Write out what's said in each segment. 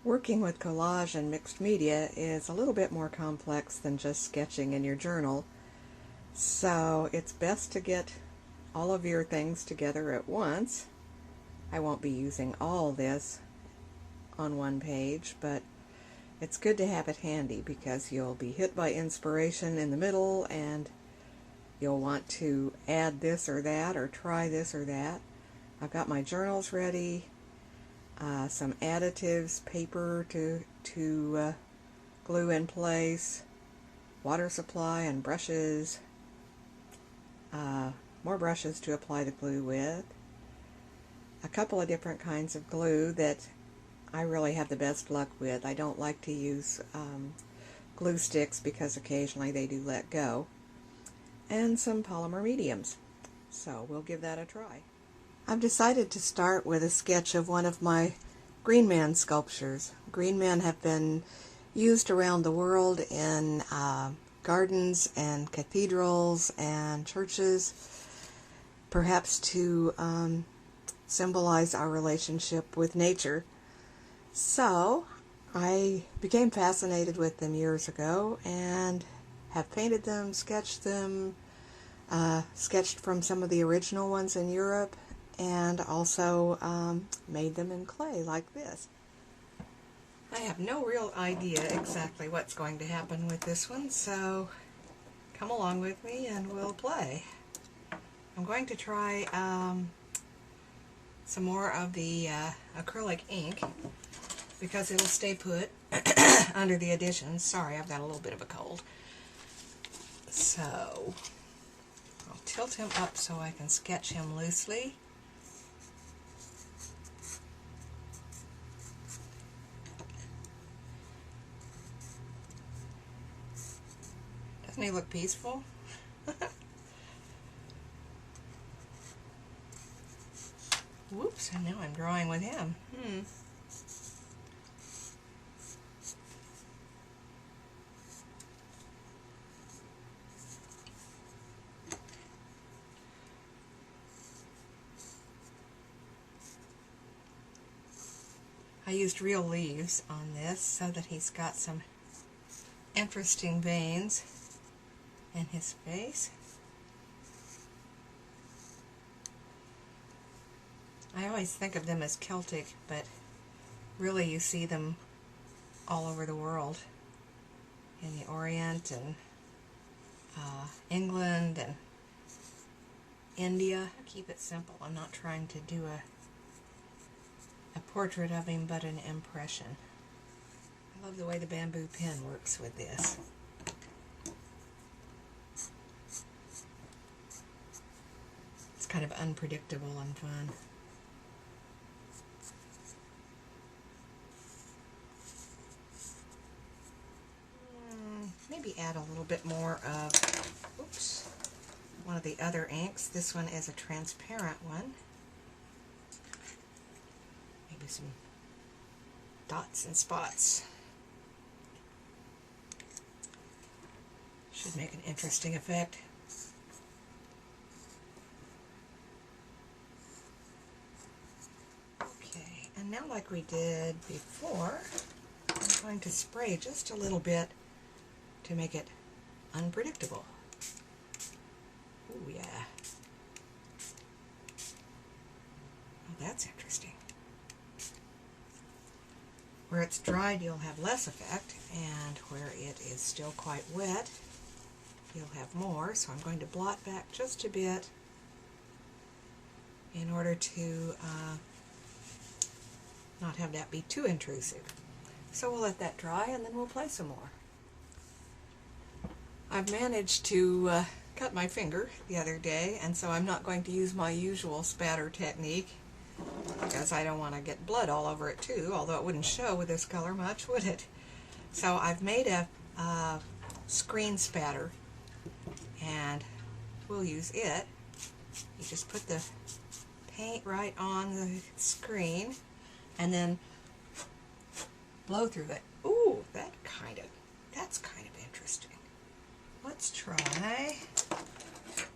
Working with collage and mixed media is a little bit more complex than just sketching in your journal, so it's best to get all of your things together at once. I won't be using all this on one page, but it's good to have it handy because you'll be hit by inspiration in the middle and you'll want to add this or that or try this or that. I've got my journals ready, some additives, paper to glue in place, water supply and brushes, more brushes to apply the glue with, a couple of different kinds of glue that I really have the best luck with. I don't like to use glue sticks because occasionally they do let go, and some polymer mediums. So we'll give that a try. I've decided to start with a sketch of one of my green man sculptures. Green men have been used around the world in gardens and cathedrals and churches, perhaps to symbolize our relationship with nature. So I became fascinated with them years ago and have painted them, sketched them, sketched from some of the original ones in Europe, and also made them in clay like this. I have no real idea exactly what's going to happen with this one, so come along with me and we'll play. I'm going to try some more of the acrylic ink because it'll stay put under the additions. Sorry, I've got a little bit of a cold. So I'll tilt him up so I can sketch him loosely. Doesn't he look peaceful? Whoops, and now I'm drawing with him. I used real leaves on this so that he's got some interesting veins in his face. I always think of them as Celtic, but really you see them all over the world, in the Orient and England and India. Keep it simple. I'm not trying to do a portrait of him, but an impression. I love the way the bamboo pen works with this. It's kind of unpredictable and fun. Maybe add a little bit more of, one of the other inks. This one is a transparent one. Maybe some dots and spots. Should make an interesting effect. Okay, and now like we did before, I'm going to spray just a little bit to make it unpredictable. Oh yeah. Oh, that's interesting. Where it's dried, you'll have less effect, and where it is still quite wet, you'll have more. So I'm going to blot back just a bit in order to not have that be too intrusive. So we'll let that dry and then we'll play some more. I've managed to cut my finger the other day, and so I'm not going to use my usual spatter technique because I don't want to get blood all over it too, although it wouldn't show with this color much, would it? So I've made a screen spatter, and we'll use it. You just put the paint right on the screen and then blow through it. Ooh, that's kind of interesting. Let's try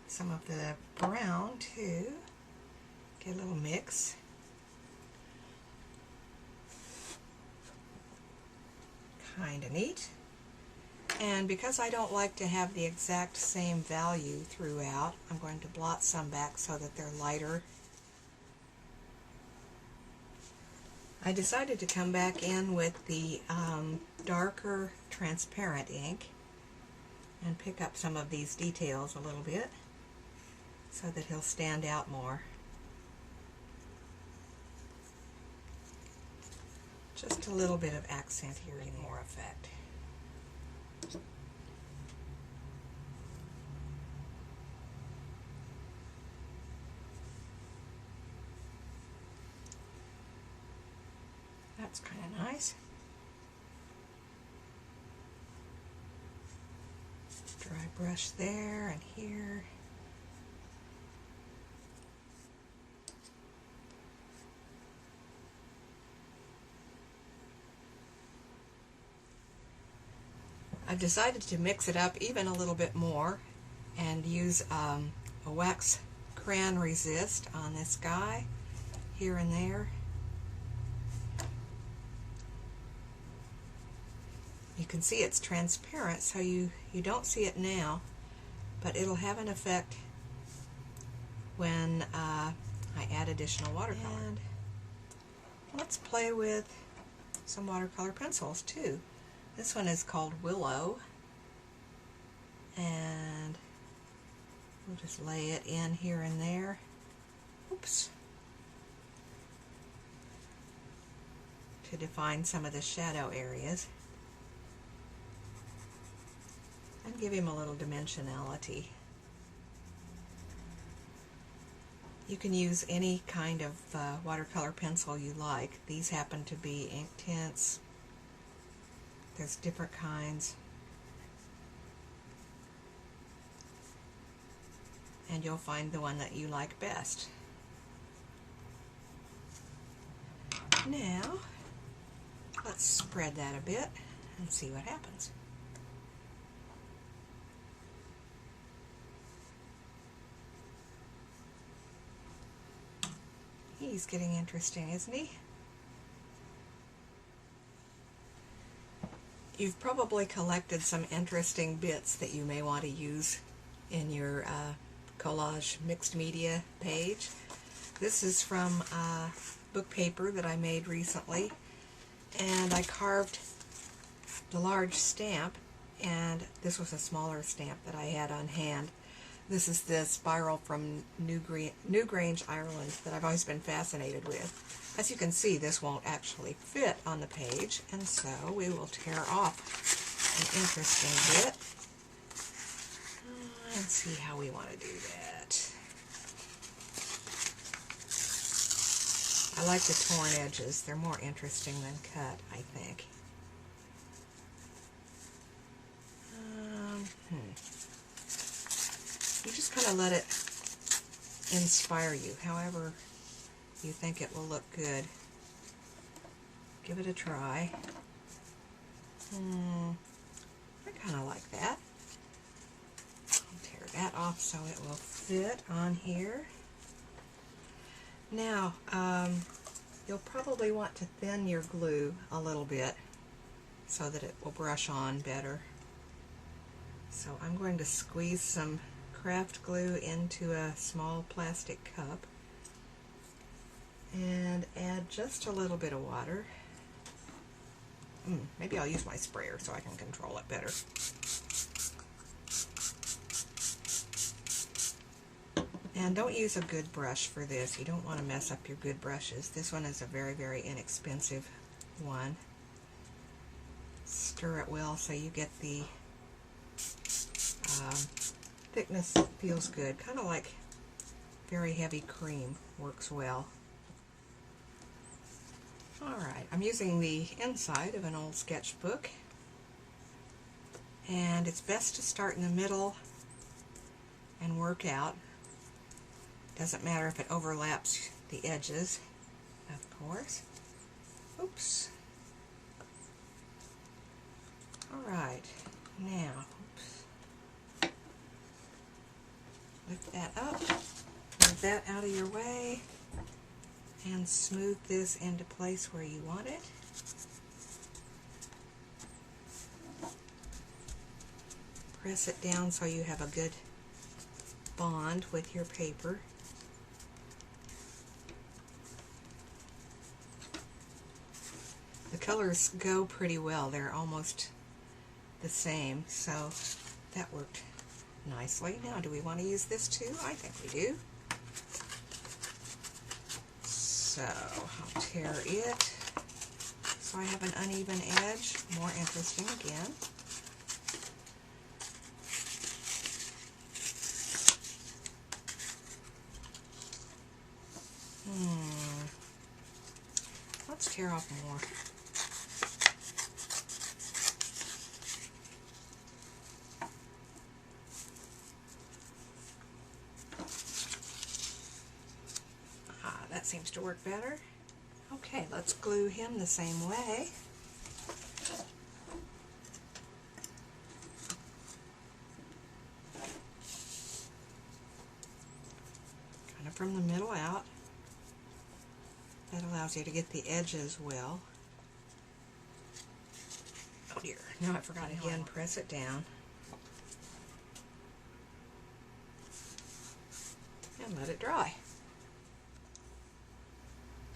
some of the brown too. Get a little mix. kind of neat. And because I don't like to have the exact same value throughout, I'm going to blot some back so that they're lighter. I decided to come back in with the darker transparent ink and pick up some of these details a little bit so that he'll stand out more. Just a little bit of accent here and more effect. That's kind of nice. Dry brush there and here. I've decided to mix it up even a little bit more and use a wax crayon resist on this guy here and there. You can see it's transparent, so you don't see it now, but it'll have an effect when I add additional watercolor. And let's play with some watercolor pencils too. This one is called Willow, and we'll just lay it in here and there. Oops. To define some of the shadow areas. And give him a little dimensionality. You can use any kind of watercolor pencil you like. These happen to be ink tints. There's different kinds. And you'll find the one that you like best. Now, let's spread that a bit and see what happens. He's getting interesting, isn't he? You've probably collected some interesting bits that you may want to use in your collage mixed media page. This is from book paper that I made recently, and I carved the large stamp, and this was a smaller stamp that I had on hand. This is the spiral from Newgrange, Ireland, that I've always been fascinated with. As you can see, this won't actually fit on the page, and so we will tear off an interesting bit and see how we want to do that. I like the torn edges. They're more interesting than cut, I think. You just kind of let it inspire you, however you think it will look good. Give it a try. I kind of like that. I'll tear that off so it will fit on here. Now, you'll probably want to thin your glue a little bit so that it will brush on better. So I'm going to squeeze some craft glue into a small plastic cup and add just a little bit of water. Maybe I'll use my sprayer so I can control it better. And don't use a good brush for this. You don't want to mess up your good brushes. This one is a very, very inexpensive one. Stir it well so you get the thickness that feels good. Kind of like very heavy cream works well. Alright, I'm using the inside of an old sketchbook, and it's best to start in the middle and work out. Doesn't matter if it overlaps the edges, of course. Oops. Alright, now, lift that up, move that out of your way, and smooth this into place where you want it. Press it down so you have a good bond with your paper. The colors go pretty well. They're almost the same, so that worked nicely. Now, do we want to use this too? I think we do. So I'll tear it so I have an uneven edge. More interesting again. Let's tear off more. That seems to work better. Okay, let's glue him the same way. Kind of from the middle out. That allows you to get the edges well. Oh dear, now I forgot again. Press it down. And let it dry.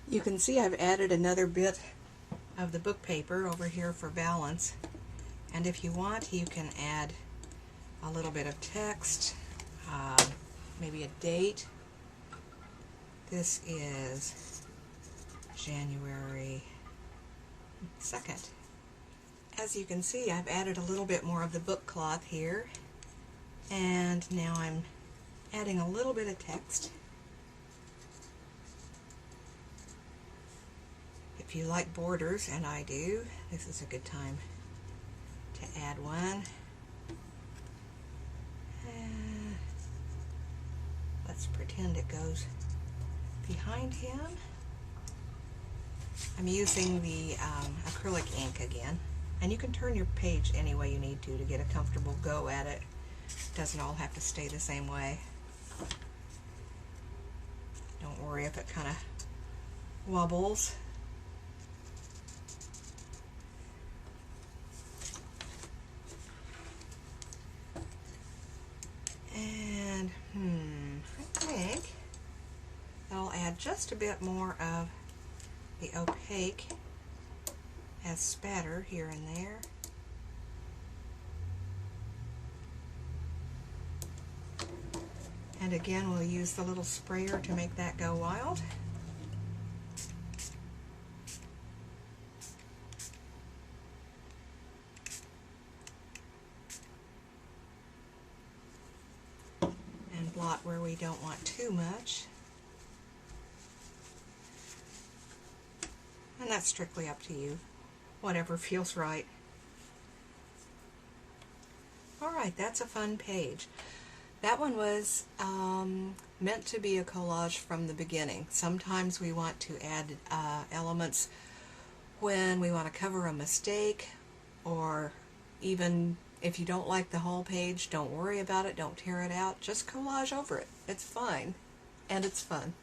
You can see I've added another bit of the book paper over here for balance, and if you want you can add a little bit of text, maybe a date. This is January 2nd. As you can see, I've added a little bit more of the book cloth here, and now I'm adding a little bit of text. If you like borders, and I do, this is a good time to add one. Let's pretend it goes behind him. I'm using the acrylic ink again, and you can turn your page any way you need to get a comfortable go at it. It doesn't all have to stay the same way. Don't worry if it kind of wobbles. And I think I'll add just a bit more of the opaque as spatter here and there. And again, we'll use the little sprayer to make that go wild. And blot where we don't want too much. And that's strictly up to you, whatever feels right. Alright, that's a fun page. That one was meant to be a collage from the beginning. Sometimes we want to add elements when we want to cover a mistake, or even if you don't like the whole page, don't worry about it, don't tear it out, just collage over it. It's fine, and it's fun.